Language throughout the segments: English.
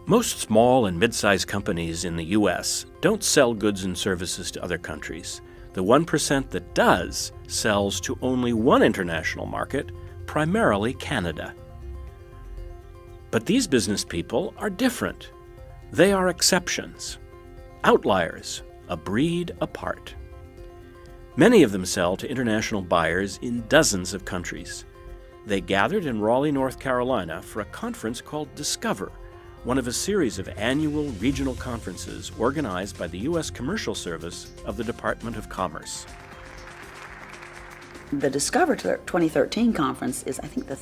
Most small and mid-sized companies in the U.S. don't sell goods and services to other countries. The 1% that does sells to only one international market, primarily Canada. But these business people are different. They are exceptions, outliers, a breed apart. Many of them sell to international buyers in dozens of countries. They gathered in Raleigh, North Carolina for a conference called Discover, one of a series of annual regional conferences organized by the U.S. Commercial Service of the Department of Commerce. The Discover 2013 conference is, I think, the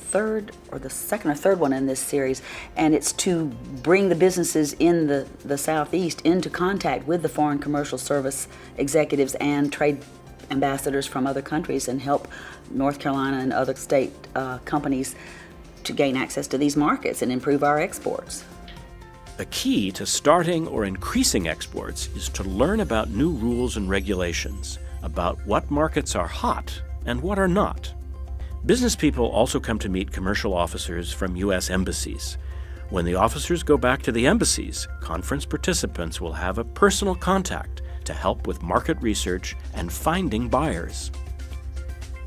second or third one in this series, and it's to bring the businesses in the Southeast into contact with the Foreign Commercial Service executives and trade ambassadors from other countries and help North Carolina and other state companies to gain access to these markets and improve our exports. The key to starting or increasing exports is to learn about new rules and regulations, about what markets are hot and what are not. Business people also come to meet commercial officers from U.S. embassies. When the officers go back to the embassies, conference participants will have a personal contact to help with market research and finding buyers.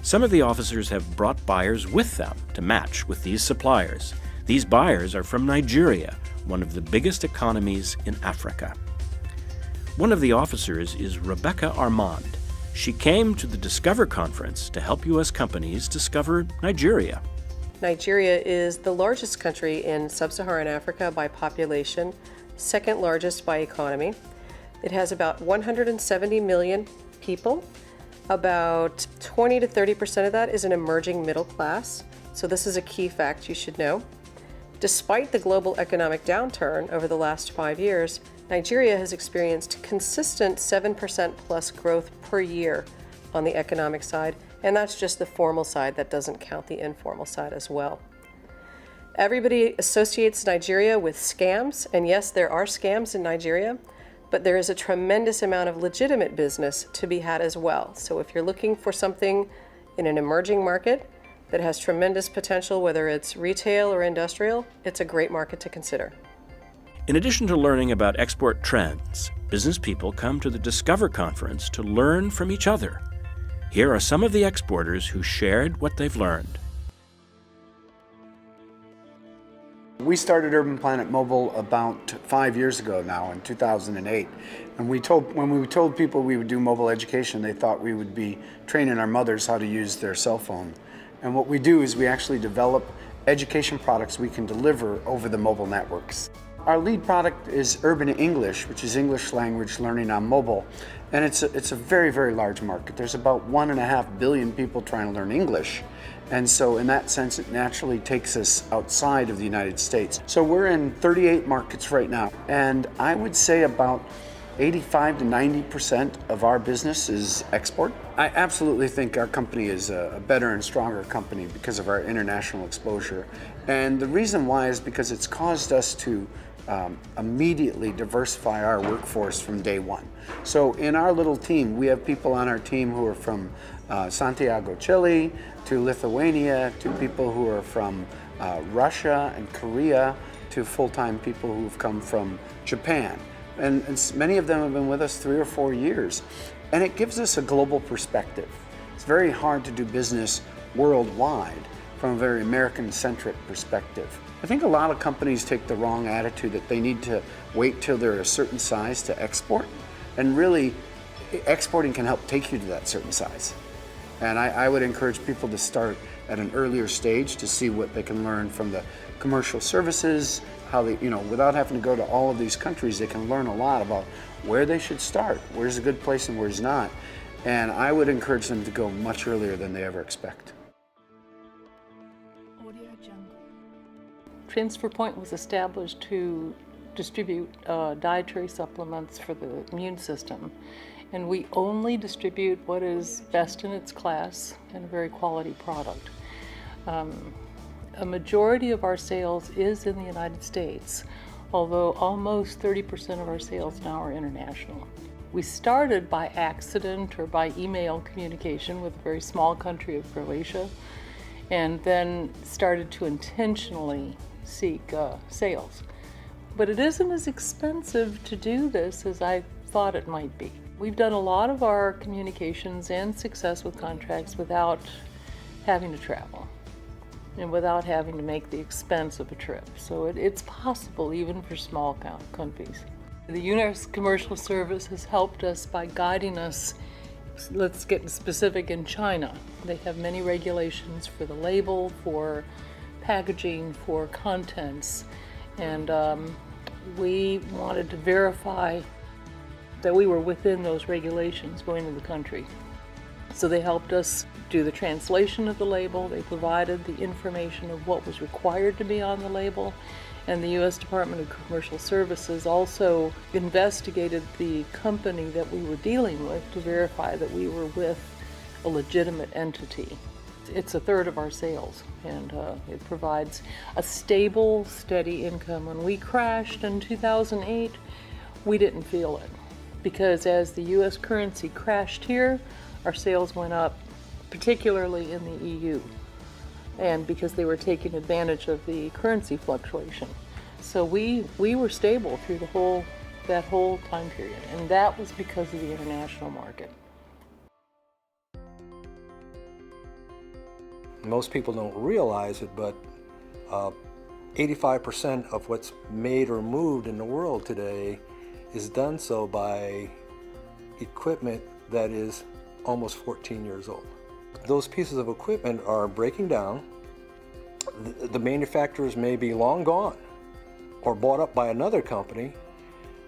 Some of the officers have brought buyers with them to match with these suppliers. These buyers are from Nigeria, one of the biggest economies in Africa. One of the officers is Rebecca Armand. She came to the Discover conference to help U.S. companies discover Nigeria. Nigeria is the largest country in sub-Saharan Africa by population, second largest by economy. It has about 170 million people. About 20 to 30% of that is an emerging middle class, so this is a key fact you should know. Despite the global economic downturn over the last 5 years, Nigeria has experienced consistent 7% plus growth per year on the economic side, and that's just the formal side. That doesn't count the informal side as well. Everybody associates Nigeria with scams, and yes, there are scams in Nigeria, but there is a tremendous amount of legitimate business to be had as well. So if you're looking for something in an emerging market that has tremendous potential, whether it's retail or industrial, it's a great market to consider. In addition to learning about export trends, business people come to the Discover conference to learn from each other. Here are some of the exporters who shared what they've learned. We started Urban Planet Mobile about 5 years ago now, in 2008. And when we told people we would do mobile education, they thought we would be training our mothers how to use their cell phone. And what we do is we actually develop education products we can deliver over the mobile networks. Our lead product is Urban English, which is English language learning on mobile. And it's a very, very large market. There's about 1.5 billion people trying to learn English. And so in that sense, it naturally takes us outside of the United States. So we're in 38 markets right now. And I would say about 85 to 90% of our business is export. I absolutely think our company is a better and stronger company because of our international exposure. And the reason why is because it's caused us to immediately diversify our workforce from day one. So in our little team, we have people on our team who are from Santiago, Chile, to Lithuania, to people who are from Russia and Korea, to full-time people who've come from Japan. And many of them have been with us 3 or 4 years. And it gives us a global perspective. It's very hard to do business worldwide from a very American-centric perspective. I think a lot of companies take the wrong attitude that they need to wait till they're a certain size to export. And really, exporting can help take you to that certain size. And I would encourage people to start at an earlier stage to see what they can learn from the commercial services, how they, without having to go to all of these countries, they can learn a lot about where they should start, where's a good place and where's not. And I would encourage them to go much earlier than they ever expect. Transfer Point was established to distribute dietary supplements for the immune system. And we only distribute what is best in its class and a very quality product. A majority of our sales is in the United States, although almost 30% of our sales now are international. We started by accident or by email communication with a very small country of Croatia, and then started to intentionally seek sales. but it isn't as expensive to do this as I thought it might be. We've done a lot of our communications and success with contracts without having to travel and without having to make the expense of a trip. So it's possible even for small companies. The U.S. Commercial Service has helped us by guiding us. Let's get specific in China. They have many regulations for the label, for packaging, for contents, and we wanted to verify that we were within those regulations going into the country. So they helped us do the translation of the label. They provided the information of what was required to be on the label. And the U.S. Department of Commercial Services also investigated the company that we were dealing with to verify that we were with a legitimate entity. It's a third of our sales, and it provides a stable, steady income. When we crashed in 2008, we didn't feel it, because as the U.S. currency crashed here, our sales went up, particularly in the EU, and because they were taking advantage of the currency fluctuation. So we were stable through that whole time period, and that was because of the international market. Most people don't realize it, but 85% of what's made or moved in the world today is done so by equipment that is almost 14 years old. Those pieces of equipment are breaking down. The manufacturers may be long gone or bought up by another company,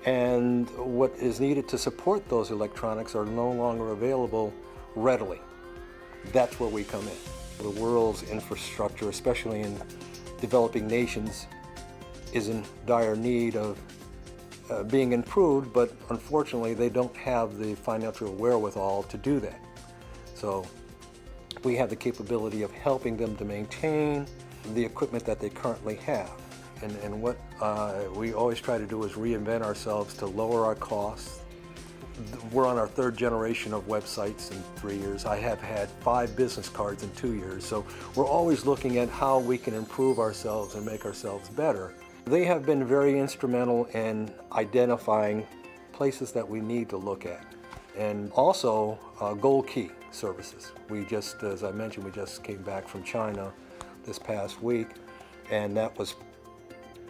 and what is needed to support those electronics are no longer available readily. That's where we come in. The world's infrastructure, especially in developing nations, is in dire need of being improved, but unfortunately they don't have the financial wherewithal to do that. So we have the capability of helping them to maintain the equipment that they currently have. And what we always try to do is reinvent ourselves to lower our costs. We're on our third generation of websites in 3 years. I have had 5 business cards in 2 years. So we're always looking at how we can improve ourselves and make ourselves better. They have been very instrumental in identifying places that we need to look at. And also Gold Key services. We just, as I mentioned, we just came back from China this past week, and that was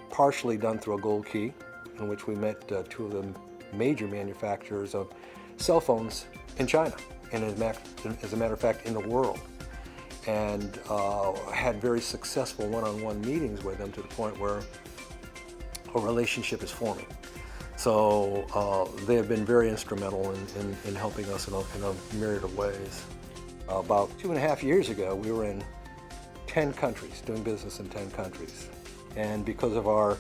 partially done through a Gold Key, in which we met 2 of the major manufacturers of cell phones in China, and as a matter of fact, in the world, and had very successful one-on-one meetings with them to the point where a relationship is forming. So they have been very instrumental in helping us in a myriad of ways. About 2.5 years ago, we were in 10 countries, doing business in 10 countries. And because of our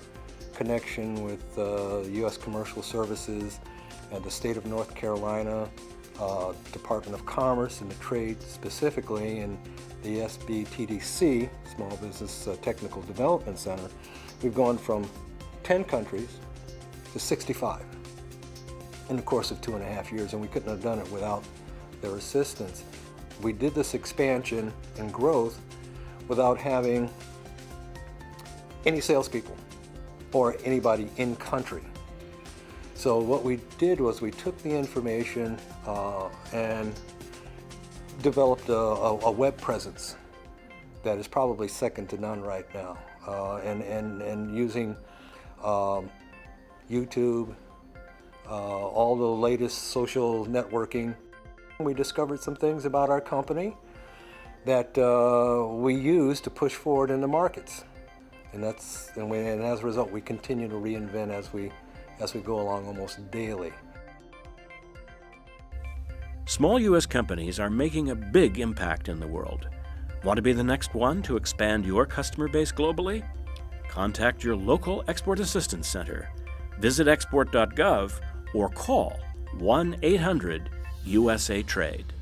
connection with U.S. Commercial Services and the state of North Carolina, Department of Commerce and the trade specifically, and the SBTDC, Small Business Technical Development Center, we've gone from 10 countries to 65 in the course of 2.5 years, and we couldn't have done it without their assistance. We did this expansion and growth without having any salespeople or anybody in country. So what we did was we took the information and developed a web presence that is probably second to none right now, and using YouTube, all the latest social networking. We discovered some things about our company that we use to push forward in the markets. And as a result, we continue to reinvent as we go along almost daily. Small U.S. companies are making a big impact in the world. Want to be the next one to expand your customer base globally? Contact your local Export Assistance Center. Visit export.gov or call 1-800-USA-TRADE.